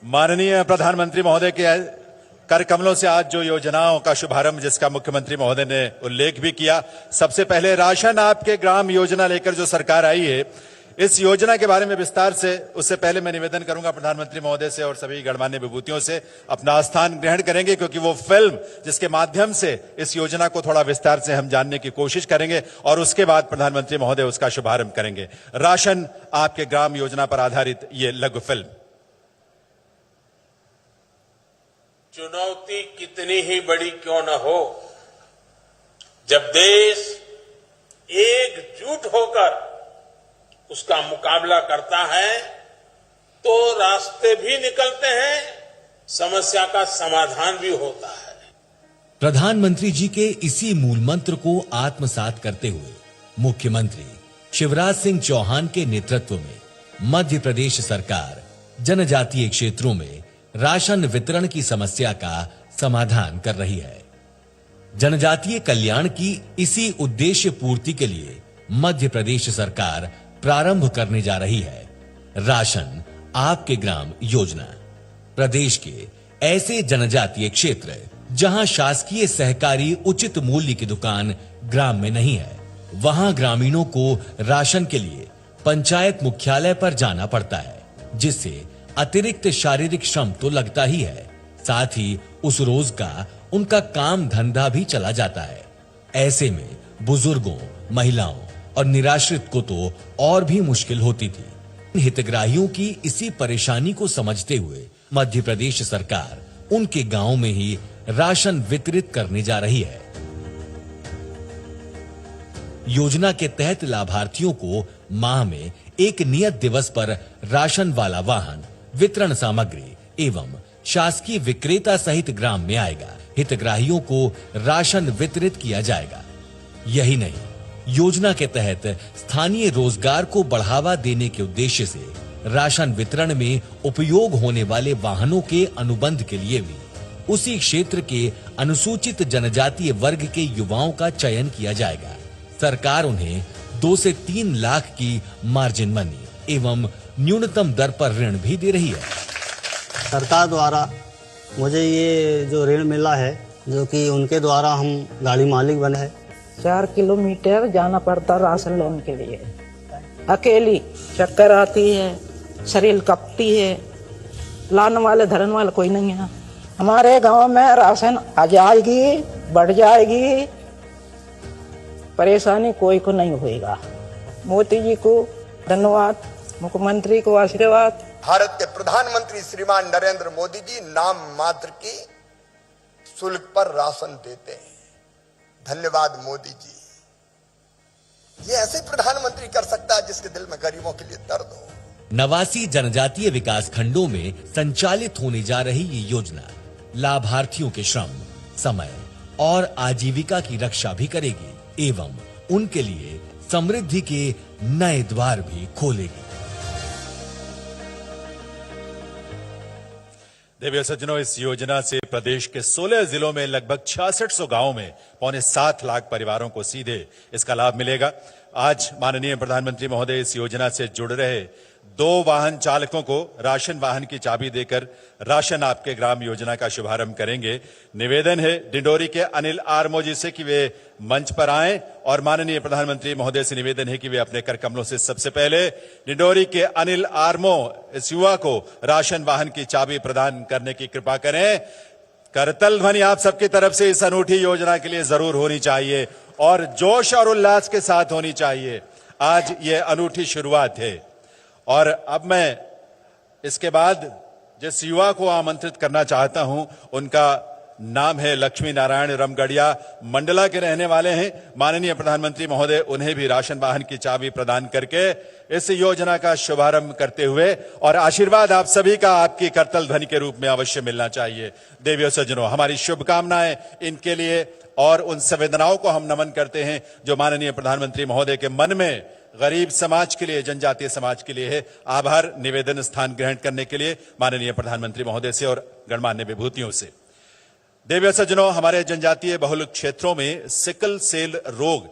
माननीय प्रधानमंत्री महोदय के कर कमलों से आज जो योजनाओं का शुभारंभ जिसका मुख्यमंत्री महोदय ने उल्लेख भी किया, सबसे पहले राशन आपके ग्राम योजना लेकर जो सरकार आई है, इस योजना के बारे में विस्तार से उससे पहले मैं निवेदन करूंगा प्रधानमंत्री महोदय से और सभी गणमान्य विभूतियों से अपना स्थान ग्रहण करेंगे, क्योंकि वो फिल्म जिसके माध्यम से इस योजना को थोड़ा विस्तार से हम जानने की कोशिश करेंगे और उसके बाद प्रधानमंत्री महोदय उसका शुभारंभ करेंगे। राशन आपके ग्राम योजना पर आधारित ये लघु फिल्म। चुनौती कितनी ही बड़ी क्यों न हो, जब देश एकजुट होकर उसका मुकाबला करता है तो रास्ते भी निकलते हैं, समस्या का समाधान भी होता है। प्रधानमंत्री जी के इसी मूल मंत्र को आत्मसात करते हुए मुख्यमंत्री शिवराज सिंह चौहान के नेतृत्व में मध्य प्रदेश सरकार जनजातीय क्षेत्रों में राशन वितरण की समस्या का समाधान कर रही है। जनजातीय कल्याण की इसी उद्देश्य पूर्ति के लिए मध्य प्रदेश सरकार प्रारंभ करने जा रही है राशन आपके ग्राम योजना। प्रदेश के ऐसे जनजातीय क्षेत्र जहां शासकीय सहकारी उचित मूल्य की दुकान ग्राम में नहीं है, वहां ग्रामीणों को राशन के लिए पंचायत मुख्यालय पर जाना पड़ता है, जिससे अतिरिक्त शारीरिक श्रम तो लगता ही है, साथ ही उस रोज का उनका काम धंधा भी चला जाता है। ऐसे में बुजुर्गों, महिलाओं और निराश्रित को तो और भी मुश्किल होती थी। हितग्राहियों की इसी परेशानी को समझते हुए मध्य प्रदेश सरकार उनके गांव में ही राशन वितरित करने जा रही है। योजना के तहत लाभार्थियों को माह में एक नियत दिवस पर राशन वाला वाहन, वितरण सामग्री एवं शासकीय विक्रेता सहित ग्राम में आएगा। हितग्राहियों को राशन वितरित किया जाएगा। यही नहीं, योजना के तहत स्थानीय रोजगार को बढ़ावा देने के उद्देश्य से राशन वितरण में उपयोग होने वाले वाहनों के अनुबंध के लिए भी उसी क्षेत्र के अनुसूचित जनजातीय वर्ग के युवाओं का चयन किया जाएगा। सरकार उन्हें 2 से 3 लाख की मार्जिन मनी एवं न्यूनतम दर पर ऋण भी दे रही है। सरकार द्वारा मुझे ये जो ऋण मिला है, जो कि उनके द्वारा हम गाड़ी मालिक बने हैं। 4 किलोमीटर जाना पड़ता राशन लोन के लिए। अकेली चक्कर आती है, शरीर कपती है, लाने वाले धरन वाले कोई नहीं है। हमारे गांव में राशन आ जाएगी, बढ़ जाएगी, परेशानी कोई को नहीं होएगा। मोदी जी को धन्यवाद, मुख्यमंत्री को आशीर्वाद। भारत के प्रधानमंत्री श्रीमान नरेंद्र मोदी जी नाम मात्र की शुल्क पर राशन देते हैं। धन्यवाद मोदी जी। ये ऐसे प्रधानमंत्री कर सकता है जिसके दिल में गरीबों के लिए दर्द हो। 89 जनजातीय विकास खंडों में संचालित होने जा रही ये योजना लाभार्थियों के श्रम, समय और आजीविका की रक्षा भी करेगी एवं उनके लिए समृद्धि के नए द्वार भी खोलेगी। देवी सज्जनों, इस योजना से प्रदेश के 16 जिलों में लगभग 6600 गांवों में 7.25 लाख परिवारों को सीधे इसका लाभ मिलेगा। आज माननीय प्रधानमंत्री महोदय इस योजना से जुड़ रहे 2 वाहन चालकों को राशन वाहन की चाबी देकर राशन आपके ग्राम योजना का शुभारंभ करेंगे। निवेदन है डिंडोरी के अनिल आरमो जी से कि वे मंच पर आएं और माननीय प्रधानमंत्री महोदय से निवेदन है कि वे अपने कर कमलों से सबसे पहले डिंडोरी के अनिल आरमो इस युवा को राशन वाहन की चाबी प्रदान करने की कृपा करें। करतल ध्वनि आप सबकी तरफ से इस अनूठी योजना के लिए जरूर होनी चाहिए और जोश और उल्लास के साथ होनी चाहिए। आज ये अनूठी शुरुआत है और अब मैं इसके बाद जिस युवा को आमंत्रित करना चाहता हूं, उनका नाम है लक्ष्मी नारायण रमगढ़िया, मंडला के रहने वाले हैं। माननीय प्रधानमंत्री महोदय उन्हें भी राशन वाहन की चाबी प्रदान करके इस योजना का शुभारंभ करते हुए और आशीर्वाद आप सभी का आपकी करतल ध्वनि के रूप में अवश्य मिलना चाहिए। देवियों सज्जनों, हमारी शुभकामनाएं इनके लिए और उन संवेदनाओं को हम नमन करते हैं जो माननीय प्रधानमंत्री महोदय के मन में गरीब समाज के लिए, जनजातीय समाज के लिए है। आभार निवेदन स्थान ग्रहण करने के लिए माननीय प्रधानमंत्री महोदय से और गणमान्य विभूतियों से। देवियों सज्जनों, हमारे जनजातीय बहुल क्षेत्रों में सिकल सेल रोग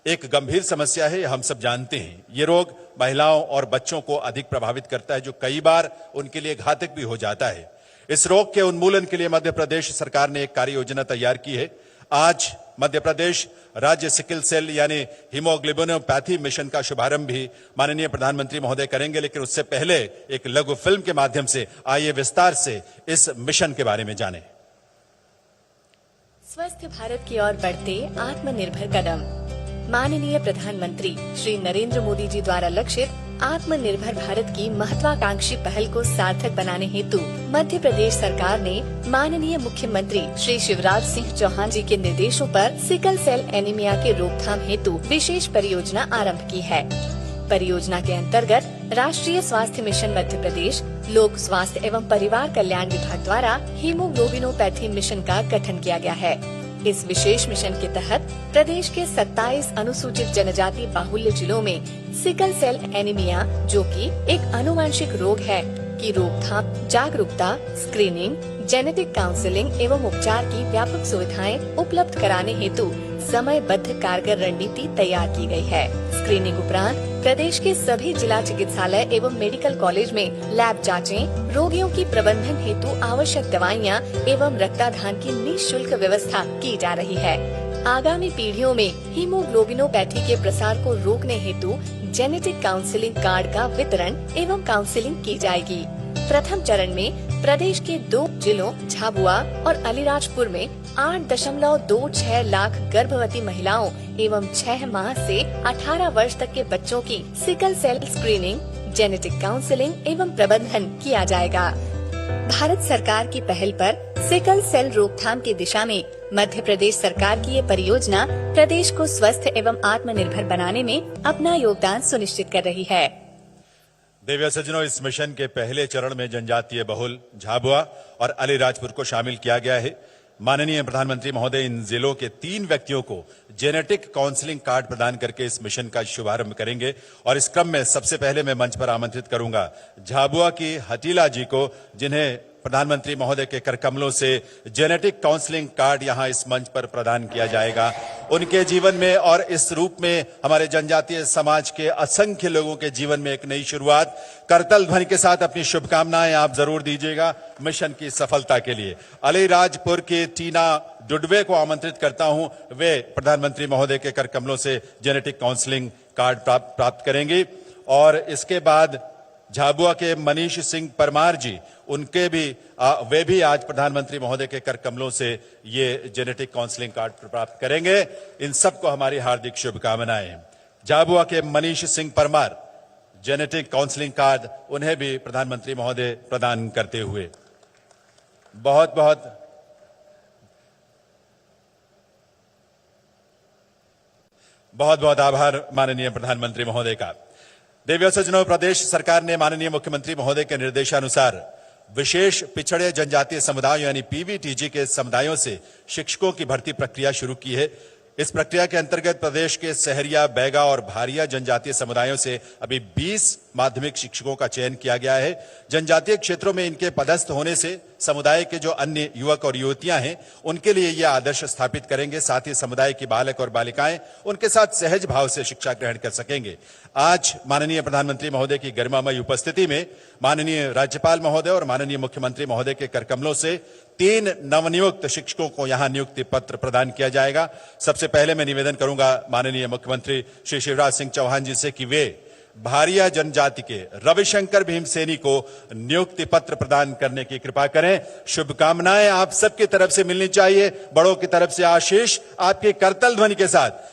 एक गंभीर समस्या है, हम सब जानते हैं। ये रोग महिलाओं और बच्चों को अधिक प्रभावित करता है, जो कई बार उनके लिए घातक भी हो जाता है। इस रोग के उन्मूलन के लिए मध्य प्रदेश सरकार ने एक कार्य योजना तैयार की है। आज मध्य प्रदेश राज्य सिकल सेल यानी हीमोग्लोबिनोपैथी मिशन का शुभारंभ भी माननीय प्रधानमंत्री महोदय करेंगे, लेकिन उससे पहले एक लघु फिल्म के माध्यम से आइए विस्तार से इस मिशन के बारे में जानें। स्वस्थ भारत की ओर बढ़ते आत्मनिर्भर कदम। माननीय प्रधानमंत्री श्री नरेंद्र मोदी जी द्वारा लक्षित आत्मनिर्भर भारत की महत्वाकांक्षी पहल को सार्थक बनाने हेतु मध्य प्रदेश सरकार ने माननीय मुख्यमंत्री श्री शिवराज सिंह चौहान जी के निर्देशों पर सिकल सेल एनीमिया के रोकथाम हेतु विशेष परियोजना आरंभ की है। परियोजना के अंतर्गत राष्ट्रीय स्वास्थ्य मिशन मध्य प्रदेश, लोक स्वास्थ्य एवं परिवार कल्याण विभाग द्वारा हीमोग्लोबिनोपैथी मिशन का गठन किया गया है। इस विशेष मिशन के तहत प्रदेश के 27 अनुसूचित जनजाति बाहुल्य जिलों में सिकल सेल एनीमिया, जो कि एक आनुवंशिक रोग है, की रोकथाम, जागरूकता, स्क्रीनिंग, जेनेटिक काउंसलिंग एवं उपचार की व्यापक सुविधाएं उपलब्ध कराने हेतु समयबद्ध कारगर रणनीति तैयार की गई है। स्क्रीनिंग उपरांत प्रदेश के सभी जिला चिकित्सालय एवं मेडिकल कॉलेज में लैब जांचें, रोगियों की प्रबंधन हेतु आवश्यक दवाइयां एवं रक्तदान की निःशुल्क व्यवस्था की जा रही है। आगामी पीढ़ियों में हीमोग्लोबिनोपैथी के प्रसार को रोकने हेतु जेनेटिक काउंसलिंग कार्ड का वितरण एवं काउंसलिंग की जाएगी। प्रथम चरण में प्रदेश के 2 जिलों झाबुआ और अलीराजपुर में 8.26 लाख गर्भवती महिलाओं एवं 6 माह से 18 वर्ष तक के बच्चों की sickle cell screening, genetic counselling एवं प्रबंधन किया जाएगा। भारत सरकार की पहल पर सिकल सेल रोकथाम की दिशा में मध्य प्रदेश सरकार की ये परियोजना प्रदेश को स्वस्थ एवं आत्मनिर्भर बनाने में अपना योगदान सुनिश्चित कर रही है। देवी सज्जनों, इस मिशन के पहले चरण में जनजातीय बहुल झाबुआ और अलीराजपुर को शामिल किया गया है। माननीय प्रधानमंत्री महोदय इन जिलों के 3 व्यक्तियों को जेनेटिक काउंसलिंग कार्ड प्रदान करके इस मिशन का शुभारंभ करेंगे और इस क्रम में सबसे पहले मैं मंच पर आमंत्रित करूंगा झाबुआ की हटीला जी को, जिन्हें प्रधानमंत्री महोदय के करकमलों से जेनेटिक काउंसलिंग कार्ड यहां इस मंच पर प्रदान किया जाएगा। उनके जीवन में और इस रूप में हमारे जनजातीय समाज के असंख्य लोगों के जीवन में एक नई शुरुआत। करतल ध्वनि के साथ अपनी शुभकामनाएं आप जरूर दीजिएगा मिशन की सफलता के लिए। अलीराजपुर की टीना डुडवे को आमंत्रित करता हूं, वे प्रधानमंत्री महोदय के करकमलों से जेनेटिक काउंसलिंग कार्ड प्राप्त करेंगे। और इसके बाद झाबुआ के मनीष सिंह परमार जी, उनके भी वे भी आज प्रधानमंत्री महोदय के करकमलों से ये जेनेटिक काउंसलिंग कार्ड प्राप्त करेंगे। इन सबको हमारी हार्दिक शुभकामनाएं। झाबुआ के Manish Singh Parmar genetic counselling card उन्हें भी प्रधानमंत्री महोदय प्रदान करते हुए बहुत बहुत आभार माननीय प्रधानमंत्री महोदय का। देवी सज्जनों, प्रदेश सरकार ने माननीय मुख्यमंत्री महोदय के निर्देशानुसार विशेष पिछड़े जनजातीय समुदायों यानी पीवीटीजी के समुदायों से शिक्षकों की भर्ती प्रक्रिया शुरू की है। इस प्रक्रिया के अंतर्गत प्रदेश के सहरिया, बैगा और भारिया जनजातीय समुदायों से अभी 20 माध्यमिक शिक्षकों का चयन किया गया है। जनजातीय क्षेत्रों में इनके पदस्थ होने से समुदाय के जो अन्य युवक और युवतियां हैं उनके लिए यह आदर्श स्थापित करेंगे। साथ ही समुदाय की बालक और बालिकाएं उनके साथ सहज भाव से शिक्षा ग्रहण कर सकेंगे। आज माननीय प्रधानमंत्री महोदय की गरिमामयी उपस्थिति में माननीय राज्यपाल महोदय और माननीय मुख्यमंत्री महोदय के करकमलों से 3 नवनियुक्त शिक्षकों को यहां नियुक्ति पत्र प्रदान किया जाएगा। सबसे पहले मैं निवेदन करूंगा माननीय मुख्यमंत्री श्री शिवराज सिंह चौहान जी से कि वे भारिया जनजाति के रविशंकर भीमसेनी को नियुक्ति पत्र प्रदान करने की कृपा करें। शुभकामनाएं आप सबकी तरफ से मिलनी चाहिए, बड़ों की तरफ से आशीष आपके करतल ध्वनि के साथ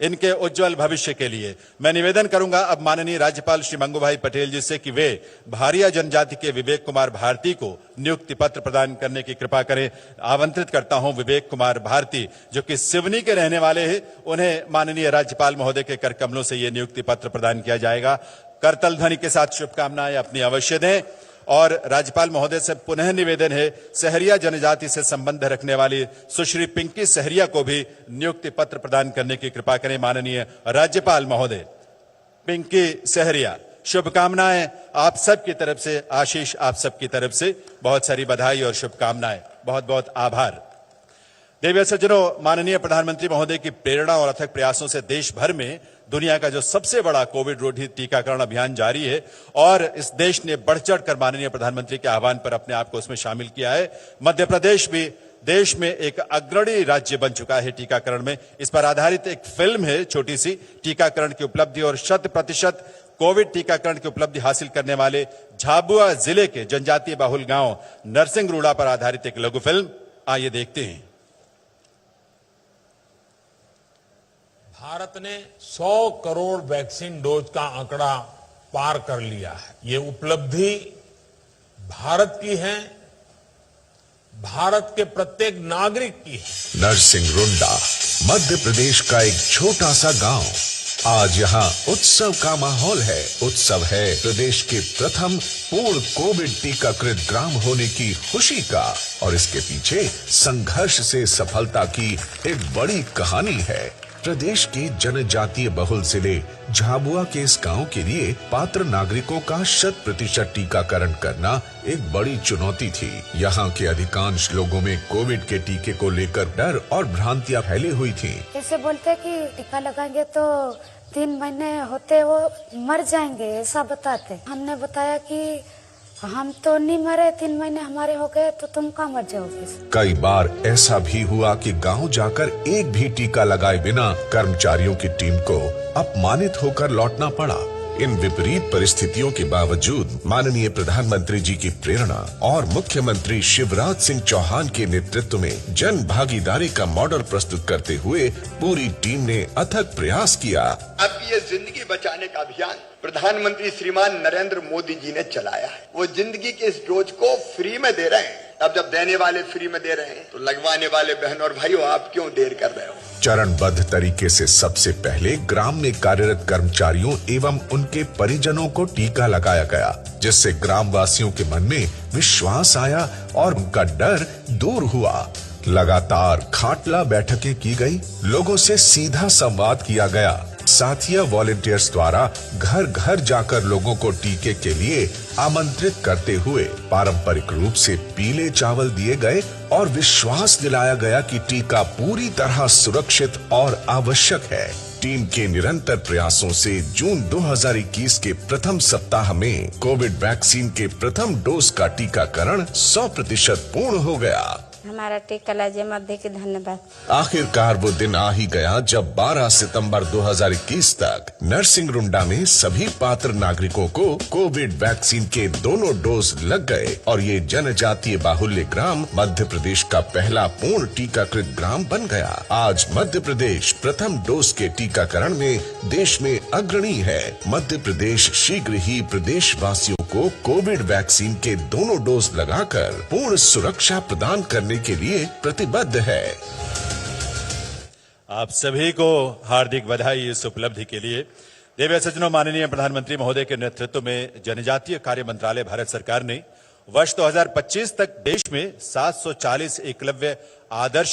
इनके उज्जवल भविष्य के लिए। मैं निवेदन करूंगा अब माननीय राज्यपाल श्री मंगूभाई पटेल जी से कि वे भारिया जनजाति के विवेक कुमार भारती को नियुक्ति पत्र प्रदान करने की कृपा करें। आमंत्रित करता हूं विवेक कुमार भारती, जो कि सिवनी के रहने वाले हैं, उन्हें माननीय राज्यपाल महोदय के करकमलों से यह नियुक्ति पत्र प्रदान किया जाएगा। करतल ध्वनि के साथ शुभकामनाएं अपनी अवश्य दें। और राज्यपाल महोदय से पुनः निवेदन है, सहरिया जनजाति से संबंध रखने वाली सुश्री पिंकी सहरिया को भी नियुक्ति पत्र प्रदान करने की कृपा करें माननीय राज्यपाल महोदय। पिंकी सहरिया, शुभकामनाएं आप सब की तरफ से, आशीष आप सब की तरफ से, बहुत सारी बधाई और शुभकामनाएं, बहुत बहुत आभार। देवी सज्जनों, माननीय प्रधानमंत्री महोदय की प्रेरणा और अथक प्रयासों से देश भर में दुनिया का जो सबसे बड़ा कोविड रोधी टीकाकरण अभियान जारी है और इस देश ने बढ़ चढ़ कर माननीय प्रधानमंत्री के आह्वान पर अपने आप को उसमें शामिल किया है। मध्य प्रदेश भी देश में एक अग्रणी राज्य बन चुका है टीकाकरण में। इस पर आधारित एक फिल्म है छोटी सी, टीकाकरण की उपलब्धि और 100% कोविड टीकाकरण की उपलब्धि हासिल करने वाले झाबुआ जिले के जनजातीय बहुल गांव नरसिंगरुड़ा पर आधारित एक लघु फिल्म। आइए देखते हैं। भारत ने 100 करोड़ वैक्सीन डोज का आंकड़ा पार कर लिया है। ये उपलब्धि भारत की है, भारत के प्रत्येक नागरिक की है। नरसिंगरुड़ा मध्य प्रदेश का एक छोटा सा गांव। आज यहाँ उत्सव का माहौल है। उत्सव है प्रदेश के प्रथम पूर्ण कोविड टीकाकृत ग्राम होने की खुशी का, और इसके पीछे संघर्ष से सफलता की एक बड़ी कहानी है। प्रदेश के जनजातीय बहुल जिले झाबुआ के इस गांव के लिए पात्र नागरिकों का 100% टीकाकरण करना एक बड़ी चुनौती थी। यहाँ के अधिकांश लोगों में कोविड के टीके को लेकर डर और भ्रांतियां फैली हुई थी। ऐसे बोलते कि टीका लगाएंगे तो 3 महीने होते वो मर जाएंगे, ऐसा बताते। हमने बताया कि हम तो नहीं मरे, 3 महीने हमारे हो गए तो तुम कहाँ मर जाओगे। कई बार ऐसा भी हुआ कि गांव जाकर एक भी टीका लगाए बिना कर्मचारियों की टीम को अपमानित होकर लौटना पड़ा। इन विपरीत परिस्थितियों के बावजूद माननीय प्रधानमंत्री जी की प्रेरणा और मुख्यमंत्री शिवराज सिंह चौहान के नेतृत्व में जन भागीदारी का मॉडल प्रस्तुत करते हुए पूरी टीम ने अथक प्रयास किया। आपकी ये जिंदगी बचाने का अभियान प्रधानमंत्री श्रीमान नरेंद्र मोदी जी ने चलाया है। वो जिंदगी के इस डोज को फ्री में दे रहे हैं। अब जब देने वाले फ्री में दे रहे हैं तो लगवाने वाले बहन और भाइयों, आप क्यों देर कर रहे हो। चरणबद्ध तरीके से सबसे पहले ग्राम में कार्यरत कर्मचारियों एवं उनके परिजनों को टीका लगाया गया, जिससे ग्राम वासियों के मन में विश्वास आया और उनका डर दूर हुआ। लगातार खाटला बैठकें की गई, लोगों से सीधा संवाद किया गया। साथिया वॉलंटियर्स द्वारा घर घर जाकर लोगों को टीके के लिए आमंत्रित करते हुए पारंपरिक रूप से पीले चावल दिए गए और विश्वास दिलाया गया कि टीका पूरी तरह सुरक्षित और आवश्यक है। टीम के निरंतर प्रयासों से जून 2021 के प्रथम सप्ताह में कोविड वैक्सीन के प्रथम डोज का टीकाकरण 100% पूर्ण हो गया। हमारा टीका लाजे मध्य के धन्यवाद। आखिरकार वो दिन आ ही गया जब 12 सितंबर 2021 तक नरसिंगरुड़ा में सभी पात्र नागरिकों को कोविड वैक्सीन के दोनों डोज लग गए और ये जनजातीय बाहुल्य ग्राम मध्य प्रदेश का पहला पूर्ण टीकाकृत ग्राम बन गया। आज मध्य प्रदेश प्रथम डोज के टीकाकरण में देश में अग्रणी है। मध्य प्रदेश शीघ्र ही प्रदेश वासियों को कोविड वैक्सीन के दोनों डोज लगाकर पूर्ण सुरक्षा प्रदान करने के लिए प्रतिबद्ध है। आप सभी को हार्दिक बधाई इस उपलब्धि के लिए। देवी सज्जनों, माननीय प्रधानमंत्री महोदय के नेतृत्व में जनजातीय कार्य मंत्रालय भारत सरकार ने वर्ष 2025 तक देश में 740 एकलव्य आदर्श